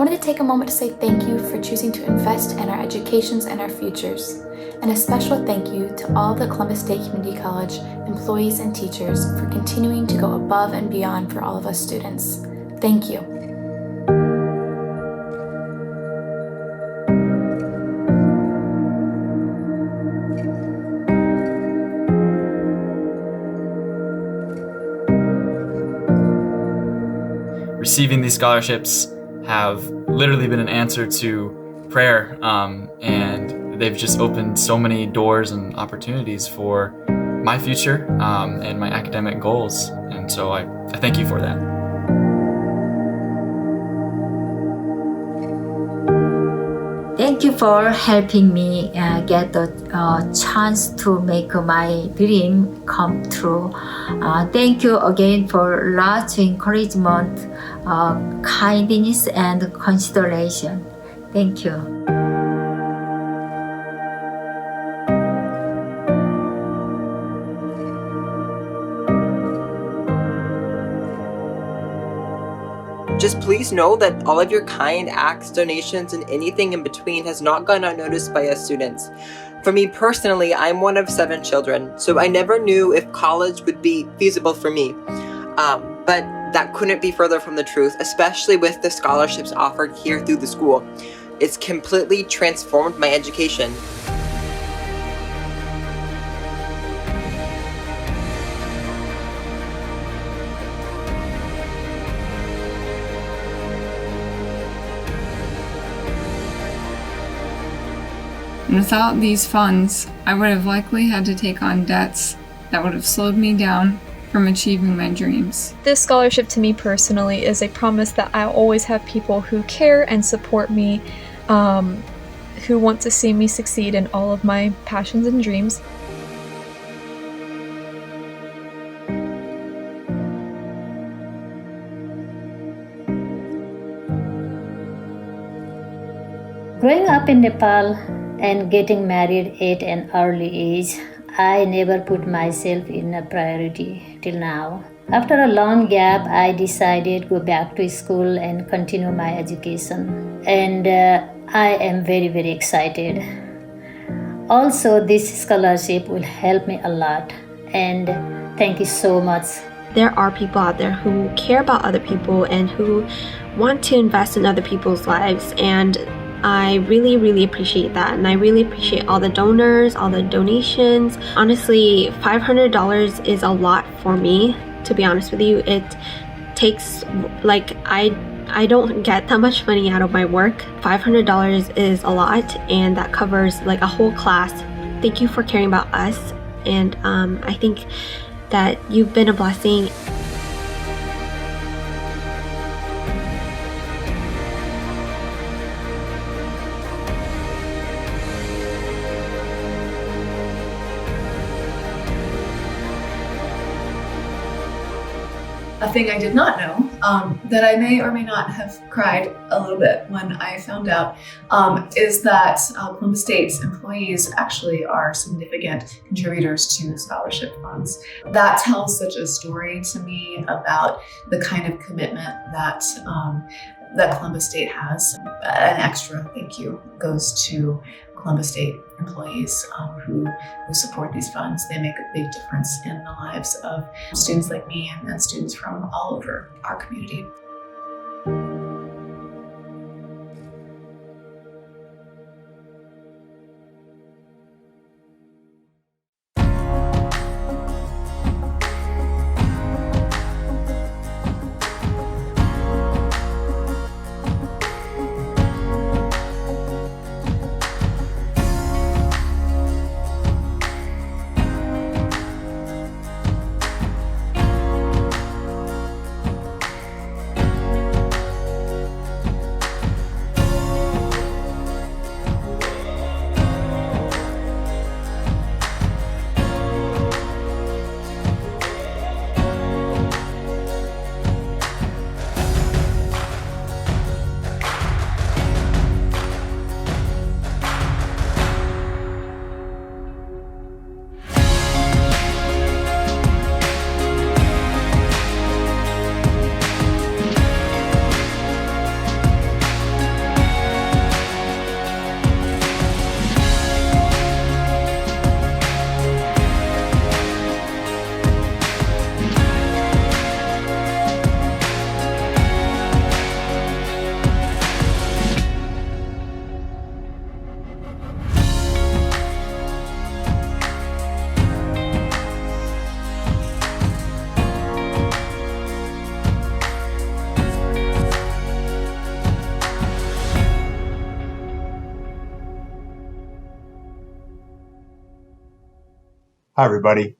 wanted to take a moment to say thank you for choosing to invest in our educations and our futures. And a special thank you to all of the Columbus State Community College employees and teachers for continuing to go above and beyond for all of us students. Thank you. Receiving these scholarships have literally been an answer to prayer, and they've just opened so many doors and opportunities for my future and my academic goals, and so I thank you for that. Thank you for helping me get the chance to make my dream come true. Thank you again for lots of encouragement, kindness, and consideration. Thank you. Just please know that all of your kind acts, donations, and anything in between has not gone unnoticed by us students. For me personally, I'm one of 7 children, so I never knew if college would be feasible for me. But that couldn't be further from the truth, especially with the scholarships offered here through the school. It's completely transformed my education. Without these funds, I would have likely had to take on debts that would have slowed me down from achieving my dreams. This scholarship to me personally is a promise that I'll always have people who care and support me, who want to see me succeed in all of my passions and dreams. Growing up in Nepal and getting married at an early age, I never put myself in a priority till now. After a long gap, I decided to go back to school and continue my education. And I am very, very excited. Also, this scholarship will help me a lot. And thank you so much. There are people out there who care about other people and who want to invest in other people's lives. And I really, really appreciate that. And I really appreciate all the donors, all the donations. Honestly, $500 is a lot for me, to be honest with you. It takes, I don't get that much money out of my work. $500 is a lot, and that covers like a whole class. Thank you for caring about us. And I think that you've been a blessing. A thing I did not know, that I may or may not have cried a little bit when I found out, is that Columbus State's employees actually are significant contributors to scholarship funds. That tells such a story to me about the kind of commitment that that Columbus State has. An extra thank you goes to Columbus State employees who support these funds. They make a big difference in the lives of students like me and students from all over our community. Hi, everybody.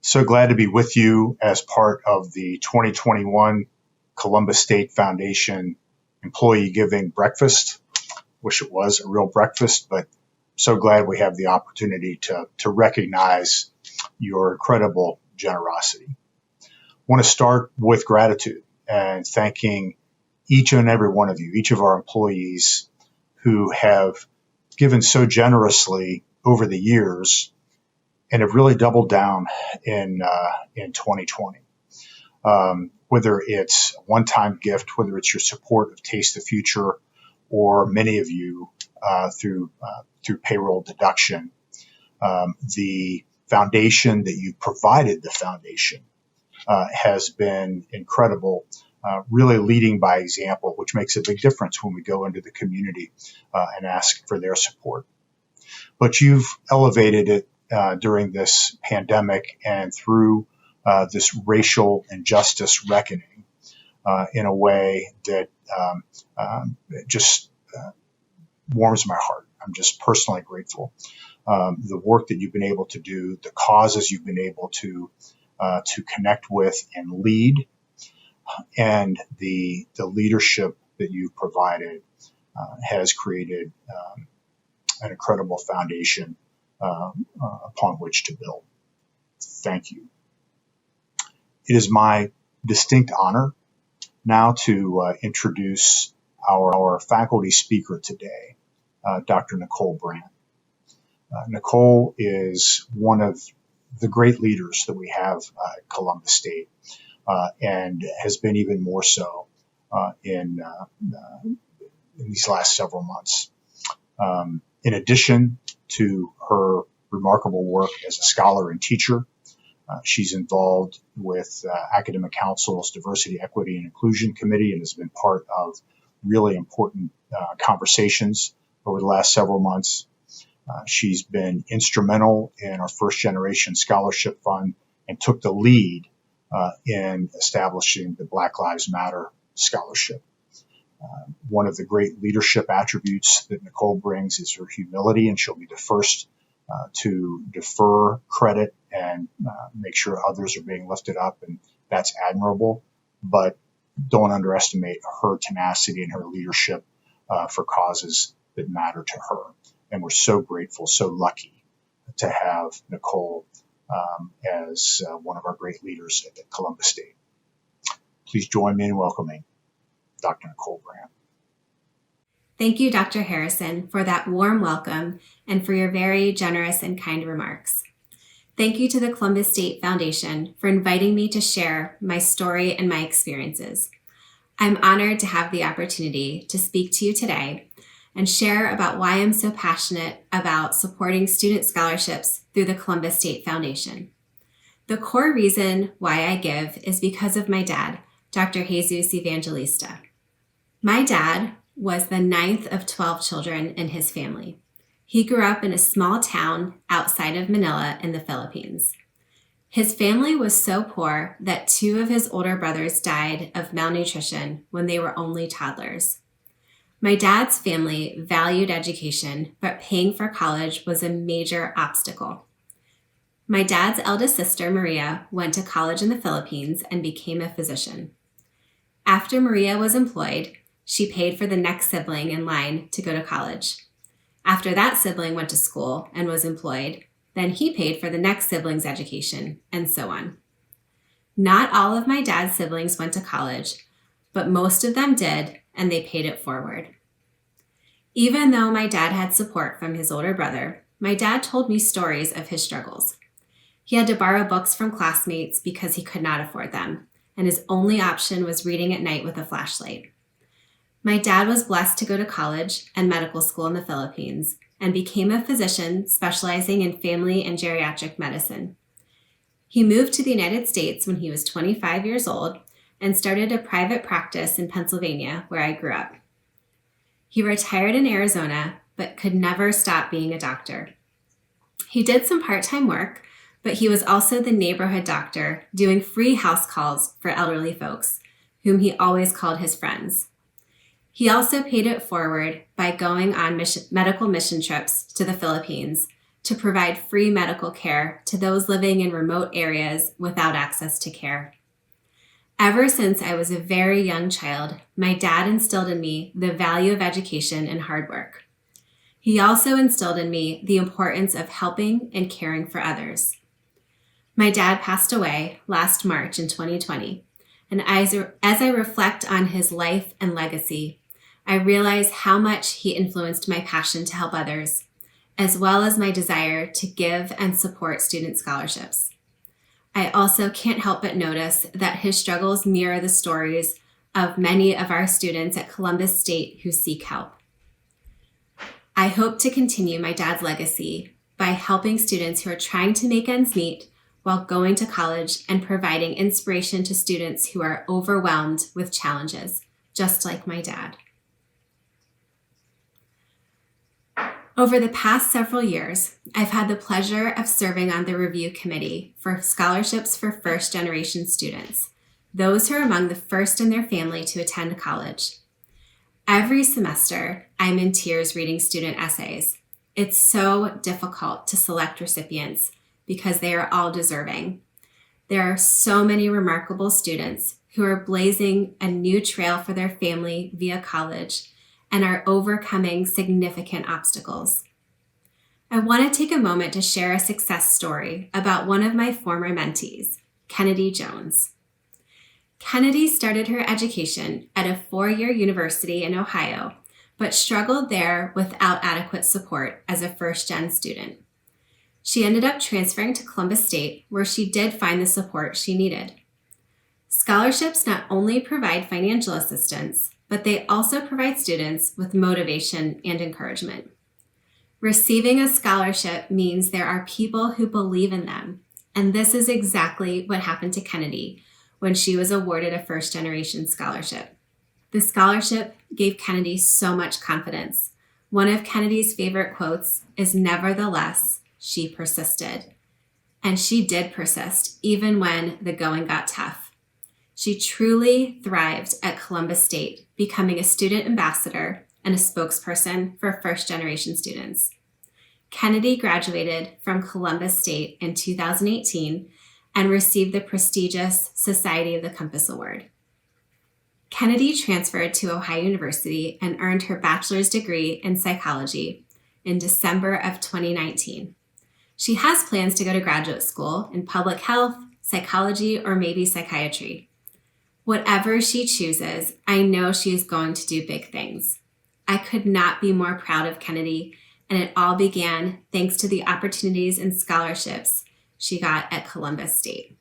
So glad to be with you as part of the 2021 Columbus State Foundation Employee Giving Breakfast. Wish it was a real breakfast, but so glad we have the opportunity to recognize your incredible generosity. I want to start with gratitude and thanking each and every one of you, each of our employees who have given so generously over the years and have really doubled down in 2020. Whether it's a one-time gift, whether it's your support of Taste the Future, or many of you through payroll deduction, the foundation that you provided the foundation has been incredible, really leading by example, which makes a big difference when we go into the community and ask for their support. But you've elevated it during this pandemic and through this racial injustice reckoning in a way that just warms my heart. I'm just personally grateful. The work that you've been able to do, the causes you've been able to connect with and lead, and the leadership that you've provided has created an incredible foundation upon which to build. Thank you. It is my distinct honor now to introduce our faculty speaker today, Dr. Nicole Brandt. Nicole is one of the great leaders that we have at Columbus State, and has been even more so in these last several months. In addition to her remarkable work as a scholar and teacher, she's involved with Academic Council's Diversity, Equity, and Inclusion Committee and has been part of really important conversations over the last several months. She's been instrumental in our First Generation Scholarship Fund and took the lead in establishing the Black Lives Matter Scholarship. One of the great leadership attributes that Nicole brings is her humility, and she'll be the first to defer credit and make sure others are being lifted up, and that's admirable. But don't underestimate her tenacity and her leadership for causes that matter to her. And we're so grateful, so lucky to have Nicole as one of our great leaders at Columbus State. Please join me in welcoming Dr. Nicole Brandt. Thank you, Dr. Harrison, for that warm welcome and for your very generous and kind remarks. Thank you to the Columbus State Foundation for inviting me to share my story and my experiences. I'm honored to have the opportunity to speak to you today and share about why I'm so passionate about supporting student scholarships through the Columbus State Foundation. The core reason why I give is because of my dad, Dr. Jesus Evangelista. My dad was the 9th of 12 children in his family. He grew up in a small town outside of Manila in the Philippines. His family was so poor that 2 of his older brothers died of malnutrition when they were only toddlers. My dad's family valued education, but paying for college was a major obstacle. My dad's eldest sister, Maria, went to college in the Philippines and became a physician. After Maria was employed, she paid for the next sibling in line to go to college. After that sibling went to school and was employed, then he paid for the next sibling's education, and so on. Not all of my dad's siblings went to college, but most of them did, and they paid it forward. Even though my dad had support from his older brother, my dad told me stories of his struggles. He had to borrow books from classmates because he could not afford them, and his only option was reading at night with a flashlight. My dad was blessed to go to college and medical school in the Philippines and became a physician specializing in family and geriatric medicine. He moved to the United States when he was 25 years old and started a private practice in Pennsylvania, where I grew up. He retired in Arizona, but could never stop being a doctor. He did some part-time work, but he was also the neighborhood doctor doing free house calls for elderly folks, whom he always called his friends. He also paid it forward by going on medical mission trips to the Philippines, to provide free medical care to those living in remote areas without access to care. Ever since I was a very young child, my dad instilled in me the value of education and hard work. He also instilled in me the importance of helping and caring for others. My dad passed away last March in 2020, and as I reflect on his life and legacy, I realize how much he influenced my passion to help others, as well as my desire to give and support student scholarships. I also can't help but notice that his struggles mirror the stories of many of our students at Columbus State who seek help. I hope to continue my dad's legacy by helping students who are trying to make ends meet while going to college and providing inspiration to students who are overwhelmed with challenges, just like my dad. Over the past several years, I've had the pleasure of serving on the review committee for scholarships for first-generation students, those who are among the first in their family to attend college. Every semester, I'm in tears reading student essays. It's so difficult to select recipients because they are all deserving. There are so many remarkable students who are blazing a new trail for their family via college and are overcoming significant obstacles. I want to take a moment to share a success story about one of my former mentees, Kennedy Jones. Kennedy started her education at a 4-year university in Ohio, but struggled there without adequate support as a first-gen student. She ended up transferring to Columbus State, where she did find the support she needed. Scholarships not only provide financial assistance, but they also provide students with motivation and encouragement. Receiving a scholarship means there are people who believe in them, and this is exactly what happened to Kennedy when she was awarded a first-generation scholarship. The scholarship gave Kennedy so much confidence. One of Kennedy's favorite quotes is, "Nevertheless, she persisted." And she did persist, even when the going got tough. She truly thrived at Columbus State, becoming a student ambassador and a spokesperson for first-generation students. Kennedy graduated from Columbus State in 2018 and received the prestigious Society of the Compass Award. Kennedy transferred to Ohio University and earned her bachelor's degree in psychology in December of 2019. She has plans to go to graduate school in public health, psychology, or maybe psychiatry. Whatever she chooses, I know she is going to do big things. I could not be more proud of Kennedy, and it all began thanks to the opportunities and scholarships she got at Columbus State.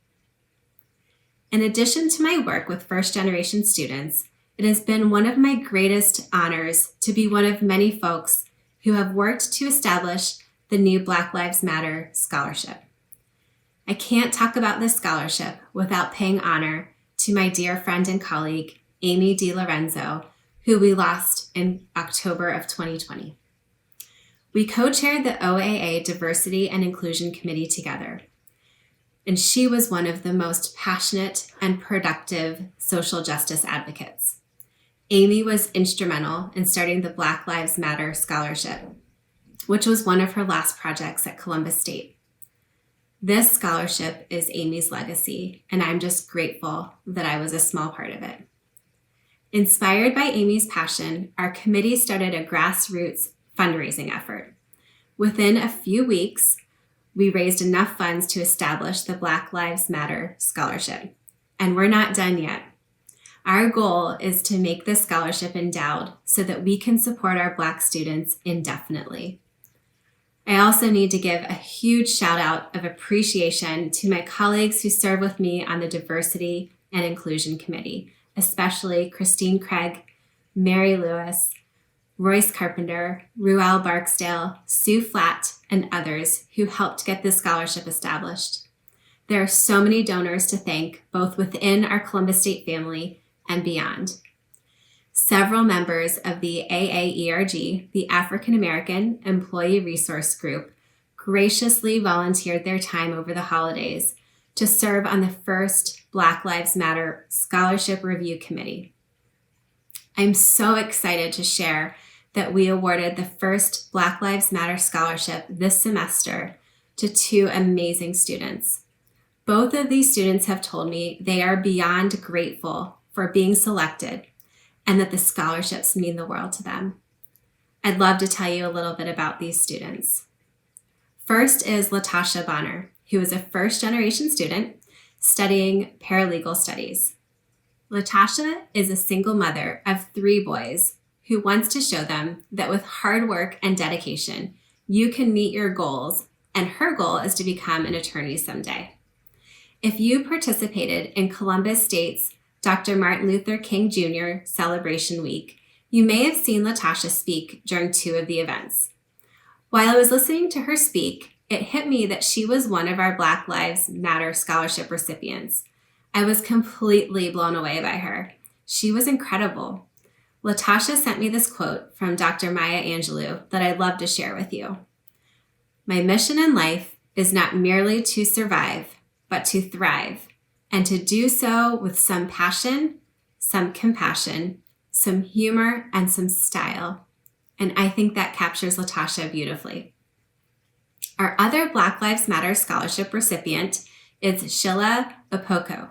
In addition to my work with first-generation students, it has been one of my greatest honors to be one of many folks who have worked to establish the new Black Lives Matter scholarship. I can't talk about this scholarship without paying honor to my dear friend and colleague, Amy DiLorenzo, who we lost in October of 2020. We co-chaired the OAA Diversity and Inclusion Committee together, and she was one of the most passionate and productive social justice advocates. Amy was instrumental in starting the Black Lives Matter Scholarship, which was one of her last projects at Columbus State. This scholarship is Amy's legacy, and I'm just grateful that I was a small part of it. Inspired by Amy's passion, our committee started a grassroots fundraising effort. Within a few weeks, we raised enough funds to establish the Black Lives Matter Scholarship, and we're not done yet. Our goal is to make this scholarship endowed so that we can support our Black students indefinitely. I also need to give a huge shout out of appreciation to my colleagues who serve with me on the Diversity and Inclusion Committee, especially Christine Craig, Mary Lewis, Royce Carpenter, Ruel Barksdale, Sue Flatt, and others who helped get this scholarship established. There are so many donors to thank, both within our Columbus State family and beyond. Several members of the AAERG, the African American Employee Resource Group, graciously volunteered their time over the holidays to serve on the first Black Lives Matter Scholarship Review Committee. I'm so excited to share that we awarded the first Black Lives Matter scholarship this semester to 2 amazing students. Both of these students have told me they are beyond grateful for being selected and that the scholarships mean the world to them. I'd love to tell you a little bit about these students. First is Latasha Bonner, who is a first-generation student studying paralegal studies. Latasha is a single mother of 3 boys who wants to show them that with hard work and dedication, you can meet your goals, and her goal is to become an attorney someday. If you participated in Columbus State's Dr. Martin Luther King Jr. Celebration Week, you may have seen Latasha speak during 2 of the events. While I was listening to her speak, it hit me that she was one of our Black Lives Matter scholarship recipients. I was completely blown away by her. She was incredible. Latasha sent me this quote from Dr. Maya Angelou that I'd love to share with you. "My mission in life is not merely to survive, but to thrive, and to do so with some passion, some compassion, some humor, and some style." And I think that captures Latasha beautifully. Our other Black Lives Matter scholarship recipient is Sheila Opoko,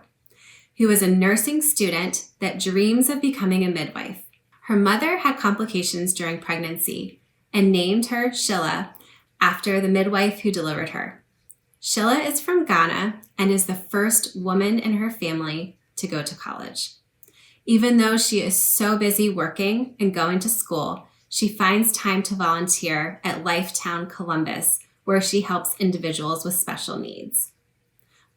who is a nursing student that dreams of becoming a midwife. Her mother had complications during pregnancy and named her Sheila after the midwife who delivered her. Sheila is from Ghana and is the first woman in her family to go to college. Even though she is so busy working and going to school, she finds time to volunteer at Lifetown Columbus, where she helps individuals with special needs.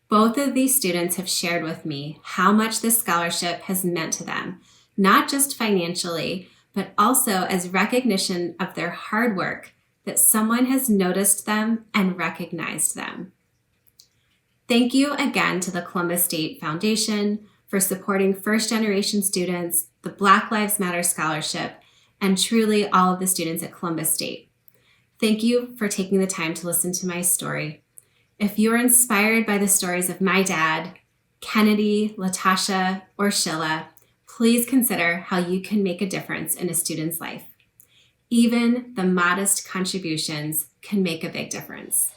Both of these students have shared with me how much this scholarship has meant to them, not just financially, but also as recognition of their hard work, that someone has noticed them and recognized them. Thank you again to the Columbus State Foundation for supporting first-generation students, the Black Lives Matter Scholarship, and truly all of the students at Columbus State. Thank you for taking the time to listen to my story. If you are inspired by the stories of my dad, Kennedy, Latasha, or Sheila, please consider how you can make a difference in a student's life. Even the modest contributions can make a big difference.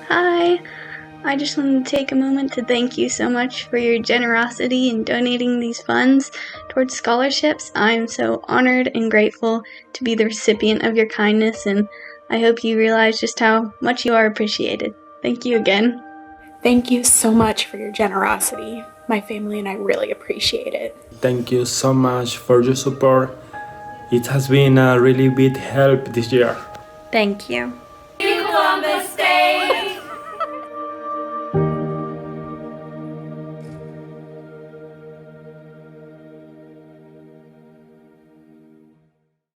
Hi, I just wanted to take a moment to thank you so much for your generosity in donating these funds towards scholarships. I'm so honored and grateful to be the recipient of your kindness, and I hope you realize just how much you are appreciated. Thank you again. Thank you so much for your generosity. My family and I really appreciate it. Thank you so much for your support. It has been a really big help this year. Thank you. Columbus State!